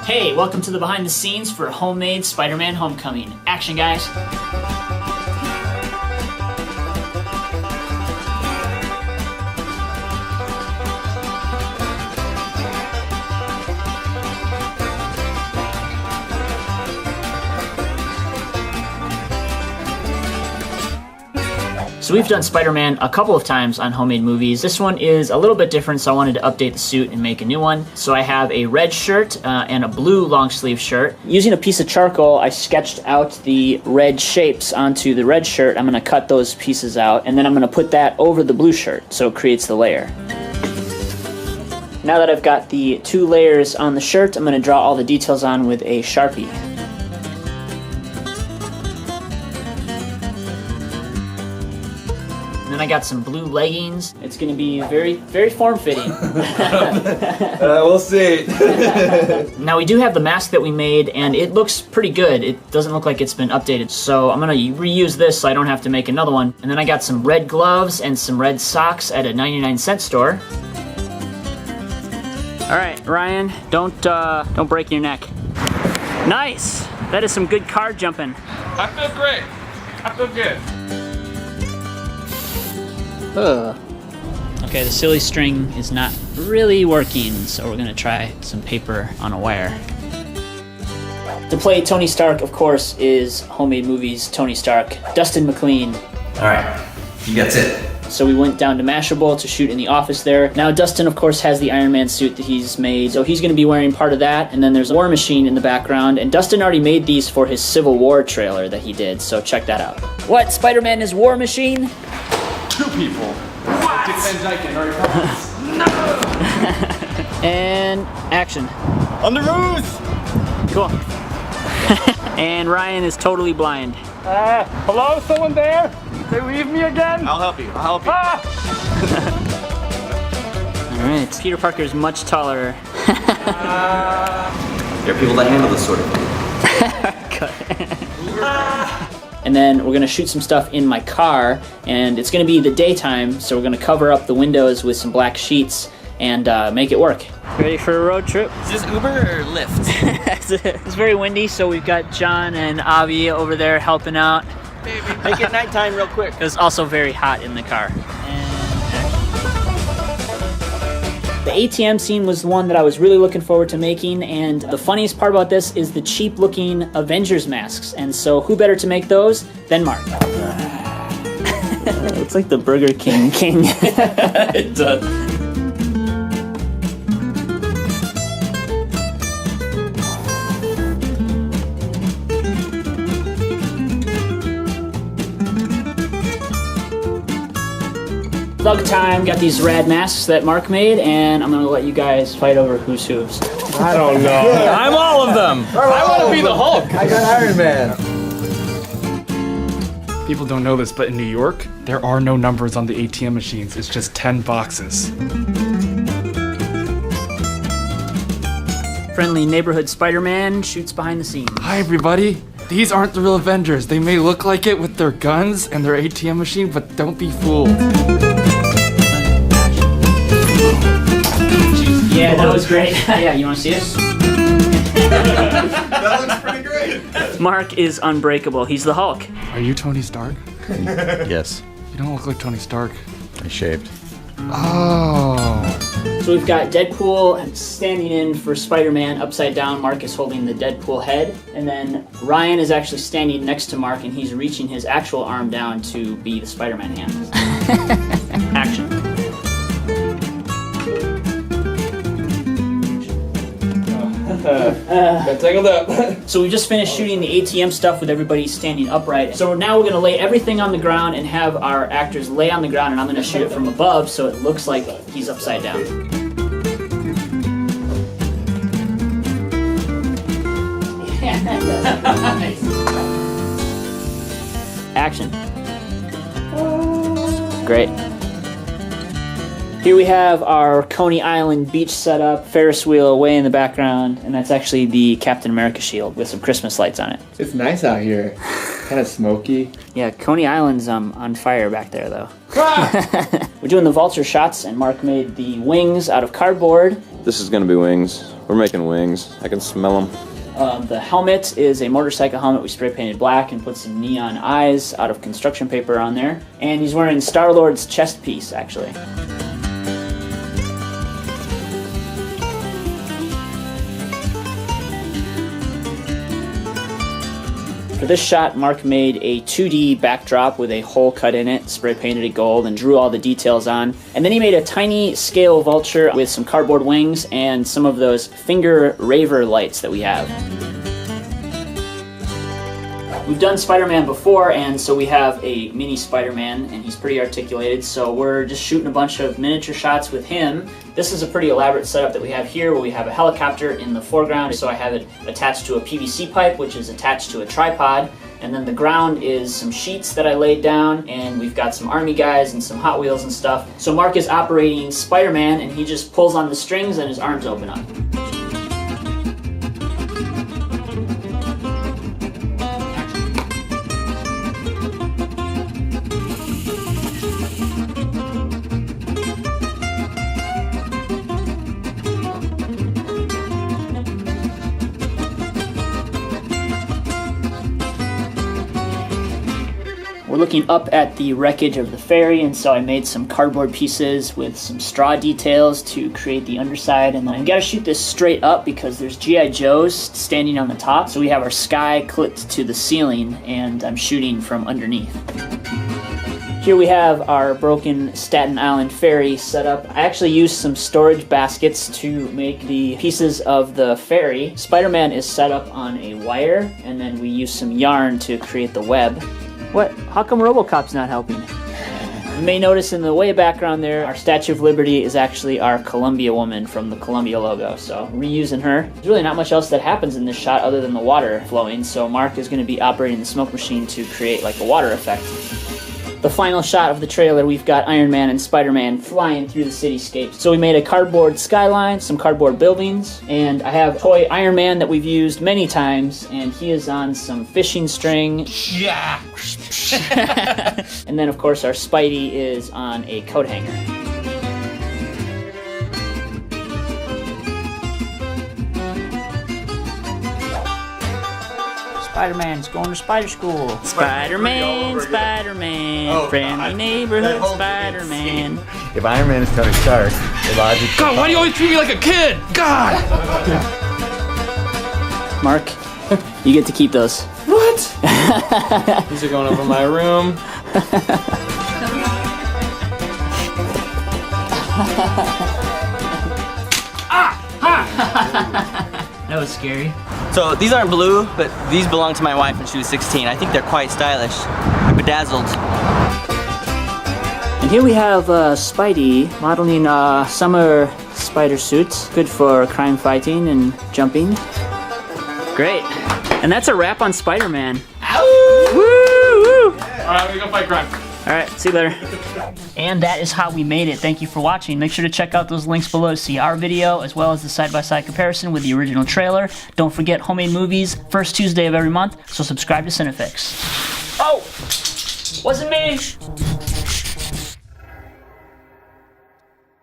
Hey, welcome to the behind the scenes for Homemade Spider-Man Homecoming. Action, guys. So we've done Spider-Man a couple of times on Homemade Movies. This one is a little bit different, so I wanted to update the suit and make a new one. So I have a red shirt and a blue long sleeve shirt. Using a piece of charcoal, I sketched out the red shapes onto the red shirt. I'm gonna cut those pieces out, and then I'm gonna put that over the blue shirt, so it creates the layer. Now that I've got the two layers on the shirt, I'm gonna draw all the details on with a Sharpie. And I got some blue leggings. It's gonna be very, very form-fitting. We'll see. Now we do have the mask that we made, and it looks pretty good. It doesn't look like it's been updated, so I'm gonna reuse this so I don't have to make another one. And then I got some red gloves and some red socks at a 99-cent store. All right, Ryan, don't break your neck. Nice. That is some good card jumping. I feel great. I feel good. Okay, the silly string is not really working, so we're gonna try some paper on a wire. To play Tony Stark, of course, is Homemade Movies Tony Stark, Dustin McLean. All right, he gets it. So we went down to Mashable to shoot in the office there. Now Dustin, of course, has the Iron Man suit that he's made, so he's gonna be wearing part of that, and then there's a War Machine in the background, and Dustin already made these for his Civil War trailer that he did, so check that out. What, Spider-Man is War Machine? Two people. What? Dick Van Dyke and Ray Collins. No! And action. On the roof! Cool. And Ryan is totally blind. Hello, someone there? They leave me again? I'll help you. I'll help you. All right. Peter Parker is much taller. There are people that handle this sort of thing. And then we're gonna shoot some stuff in my car, and it's gonna be the daytime, so we're gonna cover up the windows with some black sheets and make it work. Ready for a road trip? Is this Uber or Lyft? It's very windy, so we've got John and Avi over there helping out. Baby, make it nighttime real quick. It's also very hot in the car. The ATM scene was the one that I was really looking forward to making, and the funniest part about this is the cheap-looking Avengers masks, and so who better to make those than Mark? It's like the Burger King king. It does. Thug time, got these rad masks that Mark made, and I'm gonna let you guys fight over who's who's. I don't know. I'm all of them. I want to be the Hulk. I got Iron Man. People don't know this, but in New York, there are no numbers on the ATM machines. It's just 10 boxes. Friendly neighborhood Spider-Man shoots behind the scenes. Hi, everybody. These aren't the real Avengers. They may look like it with their guns and their ATM machine, but don't be fooled. Yeah, that was great. Yeah, you want to see it? That looks pretty great. Mark is unbreakable. He's the Hulk. Are you Tony Stark? Yes, You don't look like Tony Stark. I shaved. Oh. So we've got Deadpool standing in for Spider-Man upside down. Mark is holding the Deadpool head. And then Ryan is actually standing next to Mark, and he's reaching his actual arm down to be the Spider-Man hand. Action. Got tangled up. So we just finished shooting the ATM stuff with everybody standing upright. So now we're gonna lay everything on the ground and have our actors lay on the ground, and I'm gonna shoot it from above so it looks like he's upside down. Action. Great. Here we have our Coney Island beach setup, Ferris wheel way in the background, and that's actually the Captain America shield with some Christmas lights on it. It's nice out here. Kind of smoky. Yeah, Coney Island's on fire back there, though. We're doing the vulture shots, and Mark made the wings out of cardboard. This is gonna be wings. We're making wings. I can smell them. The helmet is a motorcycle helmet. We spray painted black and put some neon eyes out of construction paper on there. And he's wearing Star-Lord's chest piece, actually. For this shot, Mark made a 2D backdrop with a hole cut in it, spray painted it gold, and drew all the details on. And then he made a tiny scale vulture with some cardboard wings and some of those finger raver lights that we have. We've done Spider-Man before, and so we have a mini Spider-Man, and he's pretty articulated, so we're just shooting a bunch of miniature shots with him. This is a pretty elaborate setup that we have here, where we have a helicopter in the foreground, so I have it attached to a PVC pipe, which is attached to a tripod, and then the ground is some sheets that I laid down, and we've got some army guys and some Hot Wheels and stuff. So Mark is operating Spider-Man, and he just pulls on the strings and his arms open up. We're looking up at the wreckage of the ferry, and so I made some cardboard pieces with some straw details to create the underside, and then I gotta shoot this straight up because there's G.I. Joes standing on the top, so we have our sky clipped to the ceiling, and I'm shooting from underneath. Here we have our broken Staten Island ferry set up. I actually used some storage baskets to make the pieces of the ferry. Spider-Man is set up on a wire, and then we use some yarn to create the web. What? How come RoboCop's not helping? You may notice in the way background there, our Statue of Liberty is actually our Columbia woman from the Columbia logo, so reusing her. There's really not much else that happens in this shot other than the water flowing, so Mark is going to be operating the smoke machine to create like a water effect. The final shot of the trailer, we've got Iron Man and Spider-Man flying through the cityscape. So we made a cardboard skyline, some cardboard buildings, and I have toy Iron Man that we've used many times, and he is on some fishing string. Yeah. And then, of course, our Spidey is on a coat hanger. Spider-Man's going to spider school. Spider-Man, Spider-Man, friendly neighborhood Spider-Man. If Iron Man is Tony Stark, the logic. God, why do you always treat me like a kid? God! Mark, you get to keep those. What? These are going over my room. That was scary. So these aren't blue, but these belong to my wife when she was 16. I think they're quite stylish. They're bedazzled. And here we have Spidey modeling summer spider suits. Good for crime fighting and jumping. Great. And that's a wrap on Spider-Man. Ow! Woo! Woo! All right, we go fight crime. All right, see you later. And that is how we made it. Thank you for watching. Make sure to check out those links below to see our video, as well as the side-by-side comparison with the original trailer. Don't forget Homemade Movies, first Tuesday of every month, so subscribe to CineFix. Oh! Wasn't me!